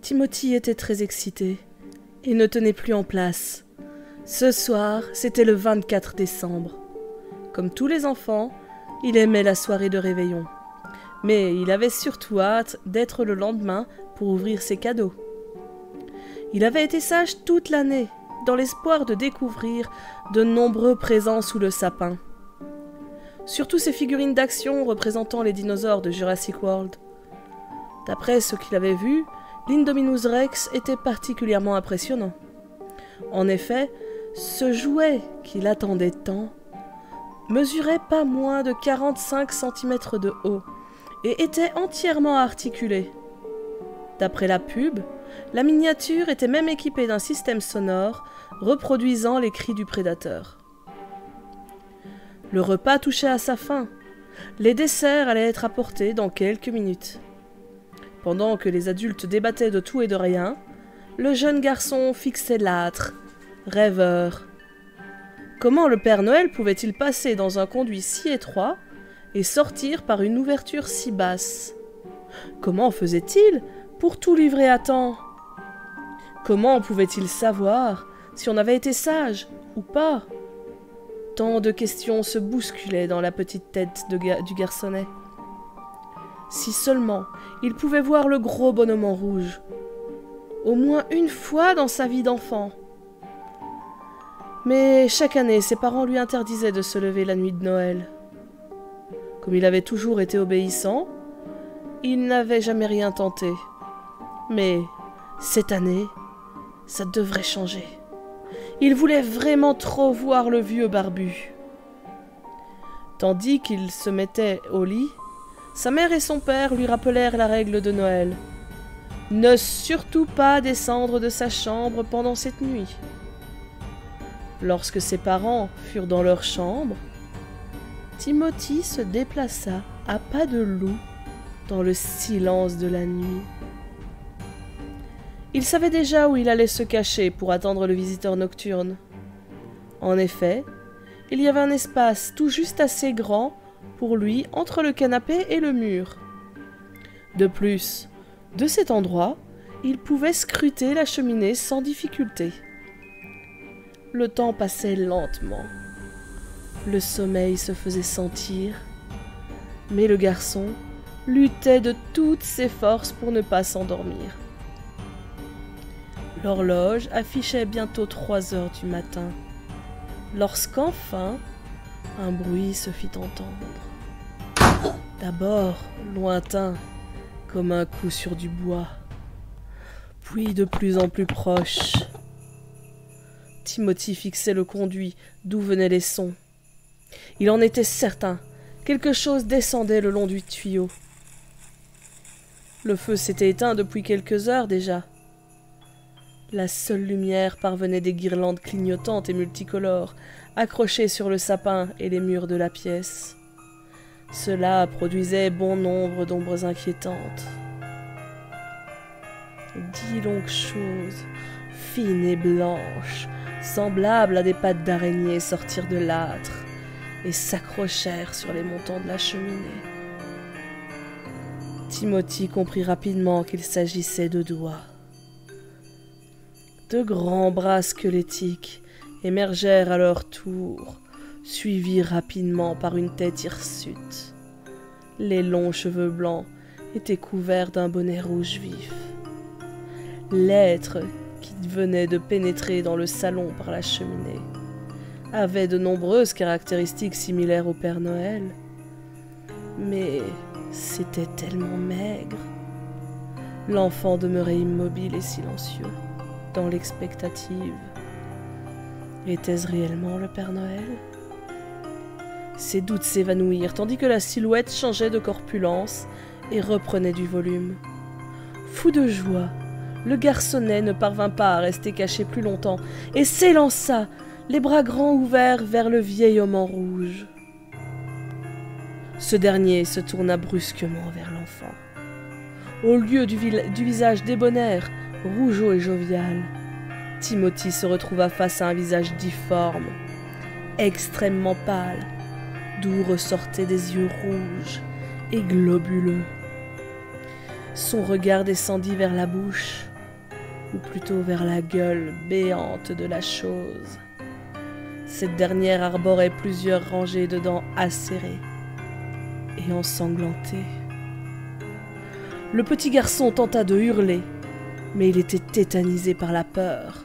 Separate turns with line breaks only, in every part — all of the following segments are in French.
Timothy était très excité et ne tenait plus en place. Ce soir, c'était le 24 décembre. Comme tous les enfants, il aimait la soirée de réveillon. Mais il avait surtout hâte d'être le lendemain pour ouvrir ses cadeaux. Il avait été sage toute l'année, dans l'espoir de découvrir de nombreux présents sous le sapin. Surtout ses figurines d'action représentant les dinosaures de Jurassic World. D'après ce qu'il avait vu, l'Indominus Rex était particulièrement impressionnant. En effet, ce jouet qu'il attendait tant mesurait pas moins de 45 cm de haut et était entièrement articulé. D'après la pub, la miniature était même équipée d'un système sonore reproduisant les cris du prédateur. Le repas touchait à sa fin. Les desserts allaient être apportés dans quelques minutes. Pendant que les adultes débattaient de tout et de rien, le jeune garçon fixait l'âtre, rêveur. Comment le Père Noël pouvait-il passer dans un conduit si étroit et sortir par une ouverture si basse? Comment faisait-il pour tout livrer à temps? Comment pouvait-il savoir si on avait été sage ou pas? Tant de questions se bousculaient dans la petite tête du garçonnet. Si seulement il pouvait voir le gros bonhomme en rouge, au moins une fois dans sa vie d'enfant. Mais chaque année, ses parents lui interdisaient de se lever la nuit de Noël. Comme il avait toujours été obéissant, il n'avait jamais rien tenté. Mais cette année, ça devrait changer. Il voulait vraiment trop voir le vieux barbu. Tandis qu'il se mettait au lit, sa mère et son père lui rappelèrent la règle de Noël. Ne surtout pas descendre de sa chambre pendant cette nuit. Lorsque ses parents furent dans leur chambre, Timothy se déplaça à pas de loup dans le silence de la nuit. Il savait déjà où il allait se cacher pour attendre le visiteur nocturne. En effet, il y avait un espace tout juste assez grand pour lui entre le canapé et le mur. De plus, de cet endroit, il pouvait scruter la cheminée sans difficulté. Le temps passait lentement. Le sommeil se faisait sentir, mais le garçon luttait de toutes ses forces pour ne pas s'endormir. L'horloge affichait bientôt 3 heures du matin, lorsqu'enfin un bruit se fit entendre. D'abord lointain, comme un coup sur du bois, puis de plus en plus proche. Timothy fixait le conduit d'où venaient les sons. Il en était certain, quelque chose descendait le long du tuyau. Le feu s'était éteint depuis quelques heures déjà. La seule lumière parvenait des guirlandes clignotantes et multicolores, accrochées sur le sapin et les murs de la pièce. Cela produisait bon nombre d'ombres inquiétantes. 10 longues choses, fines et blanches, semblables à des pattes d'araignée sortirent de l'âtre et s'accrochèrent sur les montants de la cheminée. Timothy comprit rapidement qu'il s'agissait de doigts. De grands bras squelettiques émergèrent à leur tour, suivis rapidement par une tête hirsute. Les longs cheveux blancs étaient couverts d'un bonnet rouge vif. L'être qui venait de pénétrer dans le salon par la cheminée avait de nombreuses caractéristiques similaires au Père Noël, mais c'était tellement maigre. L'enfant demeurait immobile et silencieux, dans l'expectative. Était-ce réellement le Père Noël? Ses doutes s'évanouirent, tandis que la silhouette changeait de corpulence et reprenait du volume. Fou de joie, le garçonnet ne parvint pas à rester caché plus longtemps et s'élança, les bras grands ouverts vers le vieil homme en rouge. Ce dernier se tourna brusquement vers l'enfant. Au lieu du visage débonnaire, rougeaud et jovial, Timothy se retrouva face à un visage difforme, extrêmement pâle, d'où ressortaient des yeux rouges et globuleux. Son regard descendit vers la bouche, ou plutôt vers la gueule béante de la chose. Cette dernière arborait plusieurs rangées de dents acérées et ensanglantées. Le petit garçon tenta de hurler, mais il était tétanisé par la peur.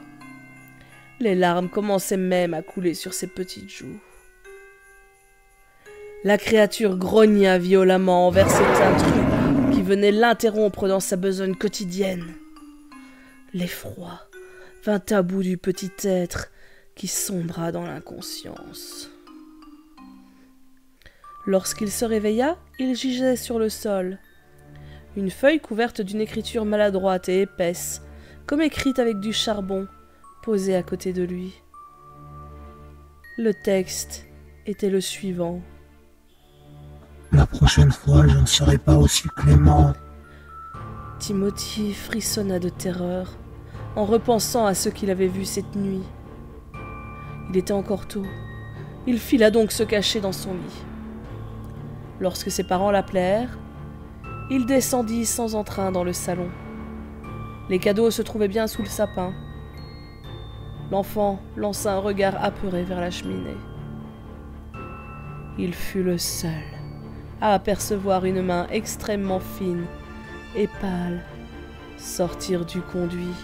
Les larmes commençaient même à couler sur ses petites joues. La créature grogna violemment envers cet intrus qui venait l'interrompre dans sa besogne quotidienne. L'effroi vint à bout du petit être qui sombra dans l'inconscience. Lorsqu'il se réveilla, il gisait sur le sol. Une feuille couverte d'une écriture maladroite et épaisse, comme écrite avec du charbon, posée à côté de lui. Le texte était le suivant.
La prochaine fois, je ne serai pas aussi clément.
Timothy frissonna de terreur en repensant à ce qu'il avait vu cette nuit. Il était encore tôt. Il fila donc se cacher dans son lit. Lorsque ses parents l'appelèrent, il descendit sans entrain dans le salon. Les cadeaux se trouvaient bien sous le sapin. L'enfant lança un regard apeuré vers la cheminée. Il fut le seul à apercevoir une main extrêmement fine et pâle sortir du conduit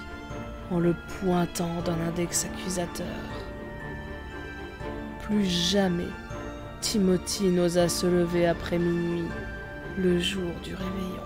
en le pointant d'un index accusateur. Plus jamais Timothy n'osa se lever après minuit, le jour du réveillon.